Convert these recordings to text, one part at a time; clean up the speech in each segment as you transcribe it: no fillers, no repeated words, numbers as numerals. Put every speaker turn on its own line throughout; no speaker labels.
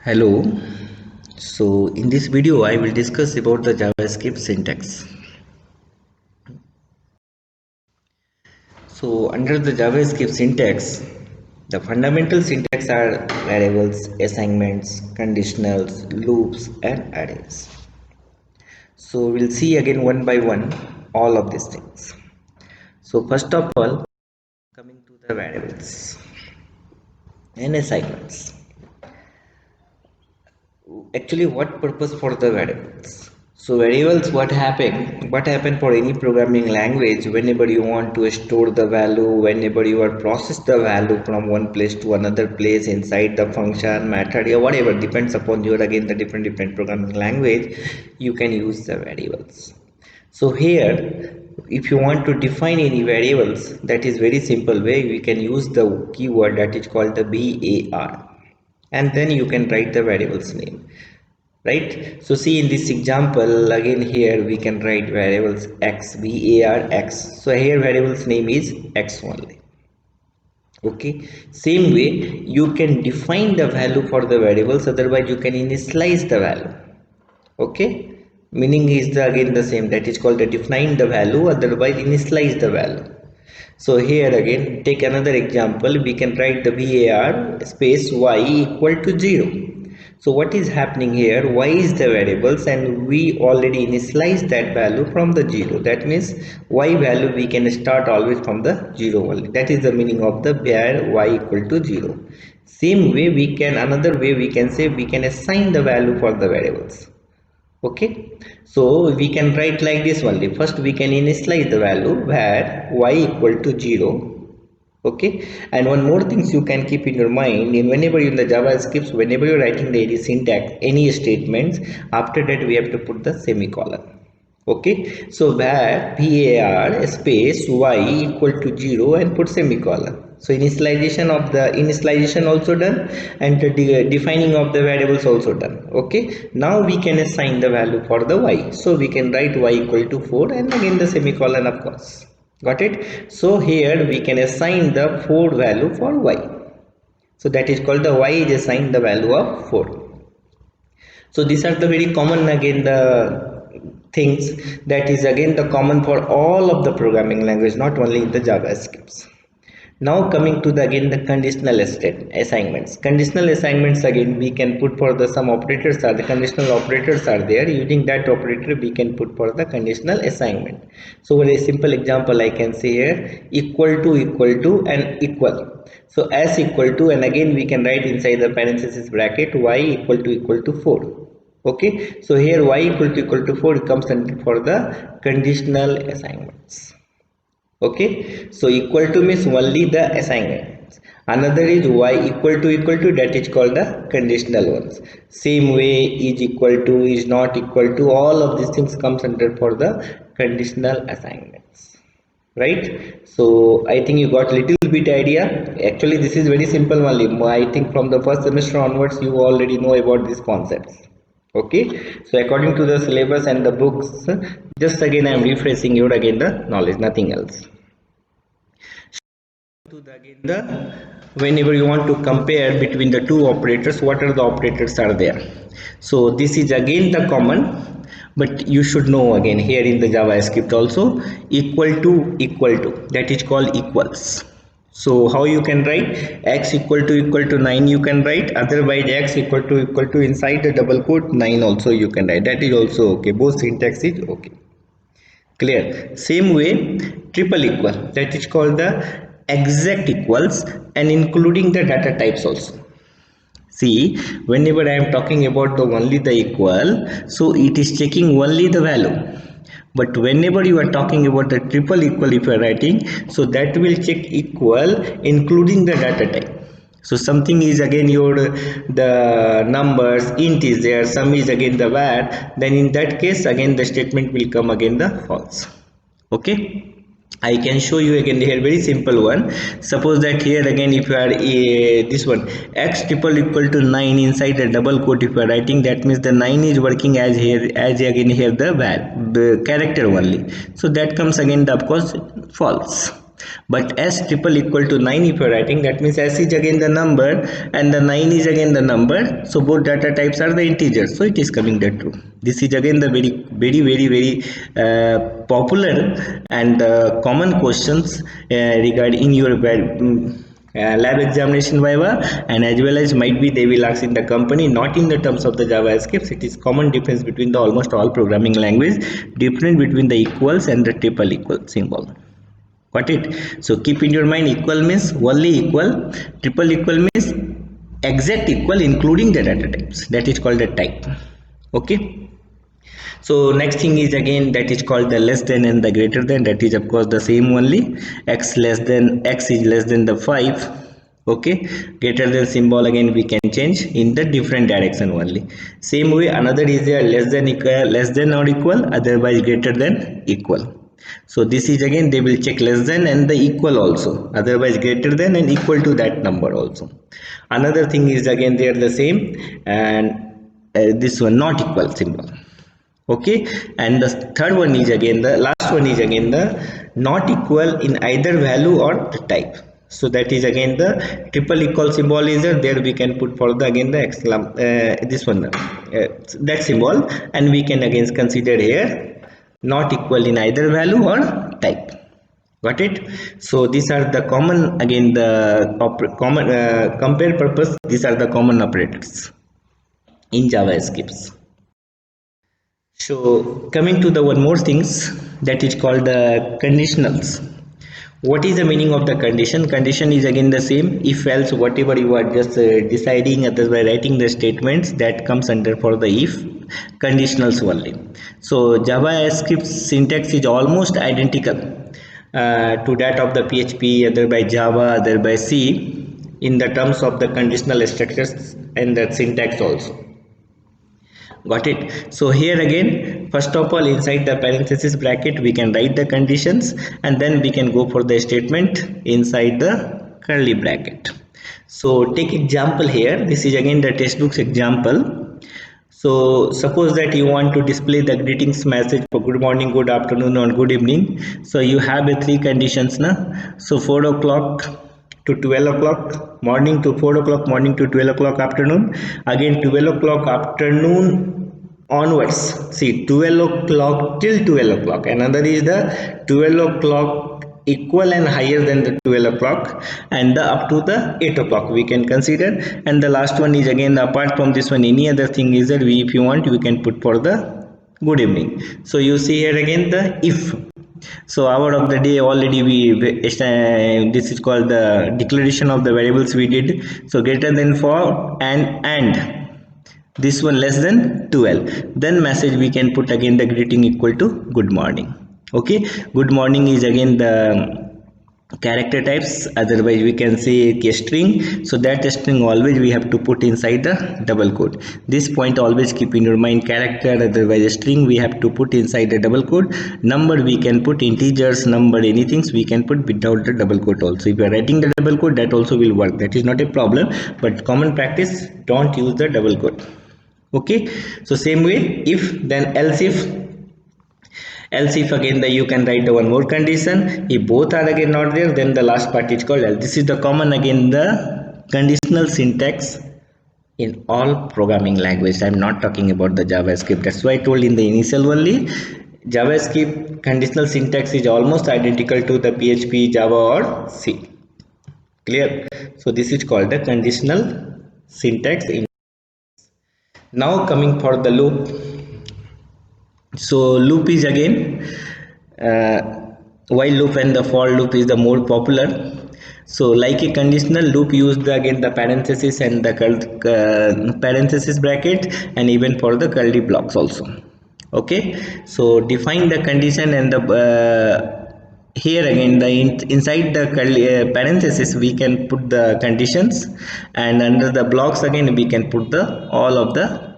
Hello. So in this video I will discuss about the JavaScript syntax. So under the JavaScript syntax, the fundamental syntax are variables, assignments, conditionals, loops and arrays. So we'll see again one by one all of these things. So first of all, coming to the variables and assignments. Actually, what purpose for the variables? So variables, what happen for any programming language? Whenever you want to store the value, whenever you are process the value from one place to another place inside the function, method, or whatever, depends upon your again the different programming language, you can use the variables. So here, if you want to define any variables, that is very simple way. We can use the keyword that is called the var, and then you can write the variable's name, right? So see in this example again, here we can write variables x, var x. So here variable's name is x only. Okay, same way you can define the value for the variables, otherwise you can initialize the value. Okay, meaning is the again the same, that is called the define the value, otherwise initialize the value. So here again, take another example. We can write the var space y equal to 0. So what is happening here? Y is the variables and we already initialize that value from the 0. That means y value we can start always from the 0 only. That is the meaning of the var y equal to 0. Same way we can, another way we can say, we can assign the value for the variables. Okay, so we can write like this only. First we can initialize the value var y equal to 0. Okay, and one more things you can keep in your mind, in whenever in the JavaScript, whenever you're writing the any syntax, any statements, after that we have to put the semicolon. Okay, so var space y equal to 0 and put semicolon. So initialization also done, and the defining of the variables also done. Okay, now we can assign the value for the y. So we can write y equal to 4 and again the semicolon, of course. Got it? So here we can assign the 4 value for y. So that is called the y is assigned the value of 4. So these are the very common again the things that is again the common for all of the programming language, not only in the JavaScript. Now coming to the again the conditional assignments. Conditional assignments again we can put for the some operators are the conditional operators are there. Using that operator we can put for the conditional assignment. So with a simple example I can say here equal to and equal. So as equal to, and again we can write inside the parenthesis bracket y equal to 4. Okay, so here y equal to 4 comes under for the conditional assignments. Okay, so equal to means only the assignments. Another is y equal to, that is called the conditional ones. Same way is equal to, is not equal to, all of these things comes under for the conditional assignments, right? So I think you got little bit idea. Actually this is very simple only. I think from the first semester onwards you already know about these concepts. Okay, so according to the syllabus and the books, just again I am refreshing you again the knowledge, nothing else. To the again the whenever you want to compare between the two operators, what are the operators are there? So this is again the common, but you should know again here in the JavaScript also equal to, that is called equals. So how you can write x equal to 9 you can write, otherwise x equal to inside the double quote 9 also you can write, that is also okay. Both syntax is okay, clear. Same way triple equal, that is called the exact equals and including the data types also. See, whenever I am talking about the only the equal, so it is checking only the value. But whenever you are talking about the triple equal, if you are writing, so that will check equal including the data type. So something is again your the numbers int is there, some is again the var, then in that case again the statement will come again the false. Okay, I can show you again here very simple one. Suppose that here again if you are this one x triple equal to 9 inside the double quote if you are writing, that means the 9 is working as here as again here the character only. So that comes again the of course false. But s triple equal to 9 if you are writing, that means s is again the number and the 9 is again the number, so both data types are the integers, so it is coming the true. This is again the very popular and common questions regarding in your lab examination viva, and as well as might be they will ask in the company, not in the terms of the JavaScript. It is common difference between the almost all programming language, different between the equals and the triple equal symbol. Got it? So keep in your mind, equal means only equal, triple equal means exact equal including the data types, that is called a type. Okay, so next thing is again that is called the less than and the greater than, that is of course the same only. X less than, x is less than the 5. Okay, greater than symbol again we can change in the different direction only. Same way another is there less than equal, less than or equal, otherwise greater than equal. So this is again they will check less than and the equal also, otherwise greater than and equal to that number also. Another thing is again they are the same, and this one not equal symbol. Okay, and the third one is again the last one is again the not equal in either value or the type. So that is again the triple equal symbol is there we can put for the again the this one that symbol, and we can again consider here not equal in either value or type. Got it? So these are the common again the common compare purpose, these are the common operators in JavaScript. So coming to the one more things, that is called the conditionals. What is the meaning of the condition? Condition is again the same, if else whatever you are just deciding others by writing the statements, that comes under for the if conditionals only. So JavaScript syntax is almost identical to that of the PHP, other by Java, other by C, in the terms of the conditional structures and the syntax also. Got it? So here again, first of all inside the parenthesis bracket we can write the conditions, and then we can go for the statement inside the curly bracket. So take example here, this is again the textbook's example. So suppose that you want to display the greetings message for good morning, good afternoon or good evening. So you have a three conditions na. So 4 o'clock to 12 o'clock morning, to 4 o'clock morning to 12 o'clock afternoon, again 12 o'clock afternoon onwards. See 12 o'clock till 12 o'clock, another is the 12 o'clock equal and higher than the 12 o'clock, and the up to the 8 o'clock we can consider. And the last one is again apart from this one any other thing is that we if you want we can put for the good evening. So you see here again the if. So hour of the day already this is called the declaration of the variables we did. So greater than for and this one less than 12, then message we can put again the greeting equal to good morning. Okay, good morning is again the character types, otherwise we can say a string. So that string always we have to put inside the double quote. This point always keep in your mind, character otherwise a string we have to put inside the double quote. Number we can put integers, number anything we can put without the double quote also. If you are writing the double quote that also will work, that is not a problem, but common practice don't use the double quote. Okay, so same way if then else if again the you can write the one more condition, if both are again not there then the last part is called else. This is the common again the conditional syntax in all programming language. I am not talking about the JavaScript, that's why I told in the initial only JavaScript conditional syntax is almost identical to the PHP, Java or C. Clear? So this is called the conditional syntax. Now coming for the loop. So loop is again while loop and the for loop is the more popular. So like a conditional loop used again the parenthesis and the parenthesis bracket, and even for the curly blocks also. Okay, so define the condition and the here again the inside the parenthesis we can put the conditions, and under the blocks again we can put the all of the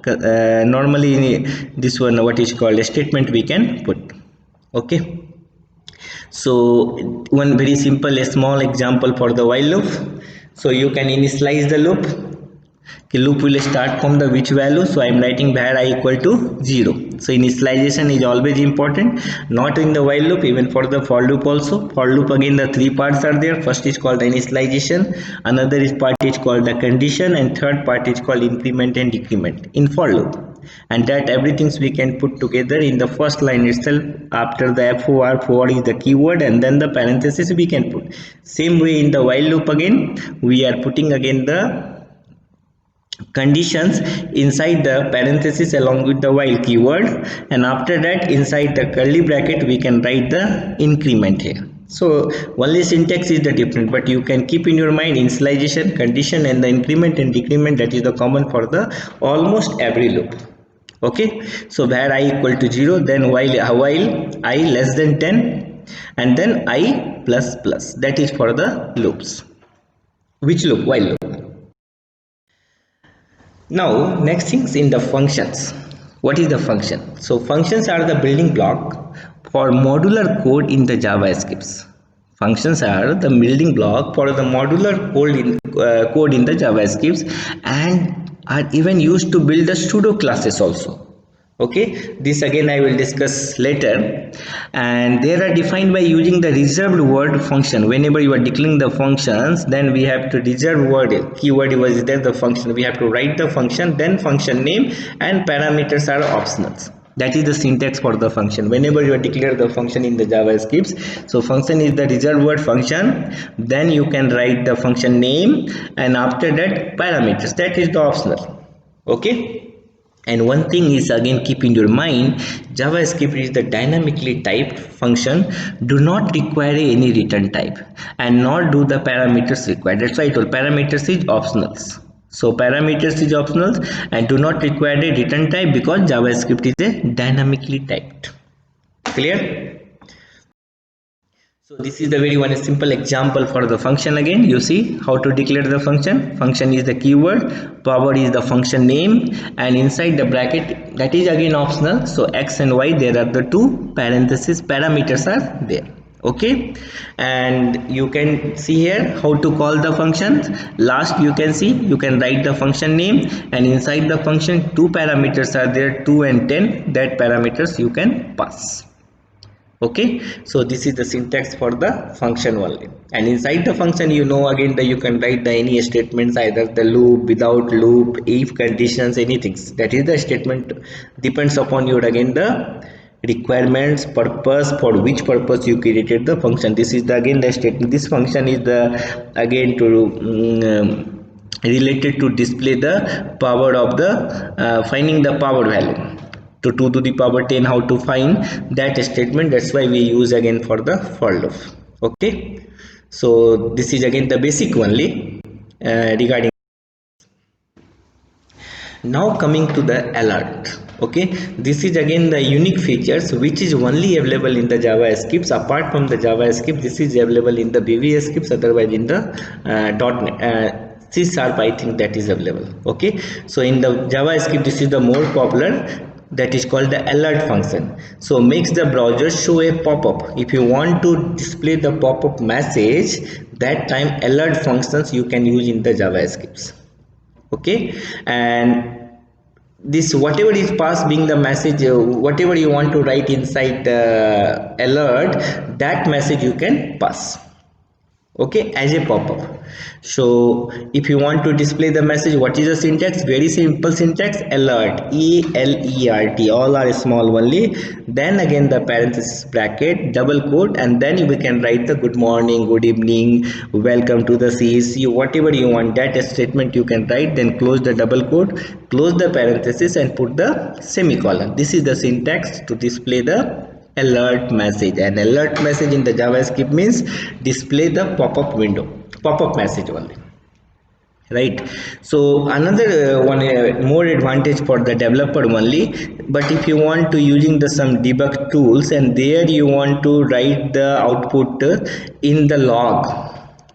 normally this one what is called a statement we can put. Okay, So one very simple, a small example for the while loop. So you can initialize the loop. The loop will start from the which value, so I am writing var I equal to 0. So initialization is always important, not in the while loop, even for the for loop also. For loop again the three parts are there. First is called the initialization, another is part is called the condition, and third part is called increment and decrement in for loop. And that everything we can put together in the first line itself. After the for is the keyword, and then the parenthesis we can put. Same way in the while loop again we are putting again the conditions inside the parenthesis along with the while keyword, and after that inside the curly bracket we can write the increment here. So only syntax is the different, but you can keep in your mind initialization, condition, and the increment and decrement. That is the common for the almost every loop. Okay, so var I equal to 0, then while I less than 10, and then I plus plus. That is for the loops. Which loop? While loop. Now next things in the functions. What is the function? So functions are the building block for modular code in the JavaScript. Functions are the building block for the modular code in the JavaScript, and are even used to build the pseudo classes also. Okay, this again I will discuss later. And they are defined by using the reserved word function. Whenever you are declaring the functions, then we have to reserve word, keyword was there, the function we have to write the function, then function name, and parameters are optionals. That is the syntax for the function. Whenever you declare the function in the JavaScript, so function is the reserved word function, then you can write the function name, and after that parameters, that is the optional. Okay. And one thing is again keep in your mind, JavaScript is the dynamically typed function, do not require any return type, and nor do the parameters required. That's why I told parameters is optional. So parameters is optional and do not require a return type because JavaScript is a dynamically typed. Clear? So this is the very one simple example for the function. Again you see how to declare the function. Function is the keyword, power is the function name, and inside the bracket that is again optional. So x and y, there are the two parenthesis parameters are there. Okay, and you can see here how to call the functions. Last you can see you can write the function name, and inside the function two parameters are there, 2 and 10. That parameters you can pass. Okay, so this is the syntax for the function only, and inside the function you know again that you can write the any statements, either the loop, without loop, if conditions, anything. That is the statement, depends upon your again the requirements, purpose, for which purpose you created the function. This is the again the statement. This function is the again to related to display the power of the finding the power value to 2 to the power 10, how to find that statement. That's why we use again for the for loop. Okay, so this is again the basic only regarding. Now coming to the alert. Okay, this is again the unique features which is only available in the JavaScript. Apart from the JavaScript, this is available in the VBA scripts, otherwise in the .NET C# I think that is available. Okay, so in the JavaScript this is the more popular, that is called the alert function. So makes the browser show a pop-up. If you want to display the pop-up message, that time alert functions you can use in the JavaScript. Okay, and this whatever is passed being the message, whatever you want to write inside the alert, that message you can pass. Okay, as a pop-up. So if you want to display the message, what is the syntax? Very simple syntax, alert, ALERT, all are small only, then again the parenthesis bracket, double quote, and then we can write the good morning, good evening, welcome to the CEC, whatever you want, that statement you can write, then close the double quote, close the parenthesis, and put the semicolon. This is the syntax to display the alert message. And alert message in the JavaScript means display the pop-up window, pop-up message only, right? So another one more advantage for the developer only, but if you want to using the some debug tools, and there you want to write the output in the log,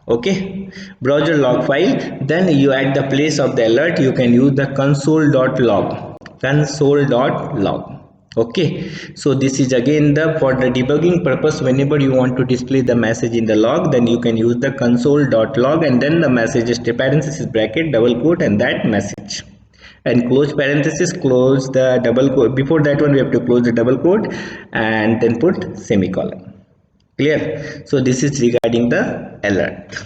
okay, browser log file, then you at the place of the alert you can use the console.log, console.log. Okay, so this is again the for the debugging purpose. Whenever you want to display the message in the log, then you can use the console.log and then the message is parenthesis bracket double quote and that message, and close parenthesis, close the double quote. Before that one we have to close the double quote and then put semicolon. Clear? So this is regarding the alert.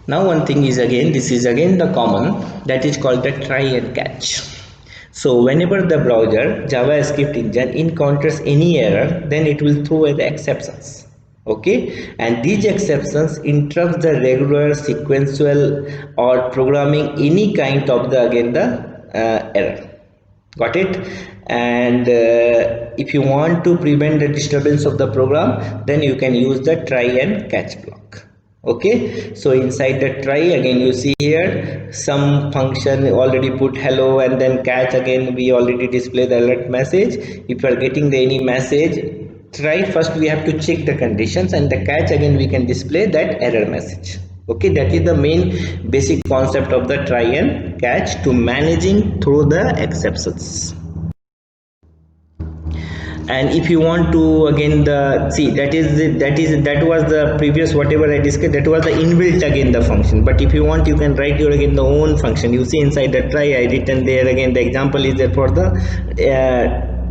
Now one thing is again, this is again the common, that is called the try and catch. So whenever the browser JavaScript engine encounters any error, then it will throw away the exceptions. Okay, and these exceptions interrupt the regular sequential or programming any kind of the again the error. Got it? And if you want to prevent the disturbance of the program, then you can use the try and catch block. Okay, so inside the try again you see here some function already put hello, and then catch again we already display the alert message. If you are getting the any message, try first we have to check the conditions, and the catch again we can display that error message. Okay, that is the main basic concept of the try and catch to managing through the exceptions. And if you want to again the see, that was the previous whatever I discussed, that was the inbuilt again the function. But if you want, you can write your again the own function. You see inside the try I written there again the example is there for the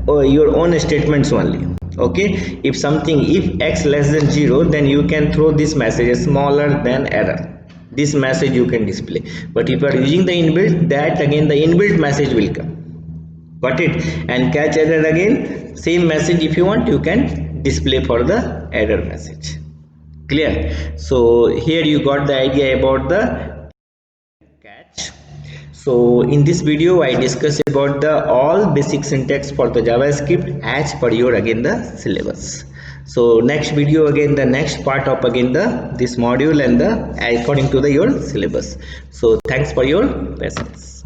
your own statements only. Okay, if something, if x less than 0, then you can throw this message smaller than error. This message you can display. But if you are using the inbuilt, that again the inbuilt message will come. Got it? And catch error again same message, if you want you can display for the error message. Clear? So here you got the idea about the catch. So in this video I discussed about the all basic syntax for the JavaScript as per your again the syllabus. So next video again the next part of again the this module and the according to the your syllabus. So thanks for your patience.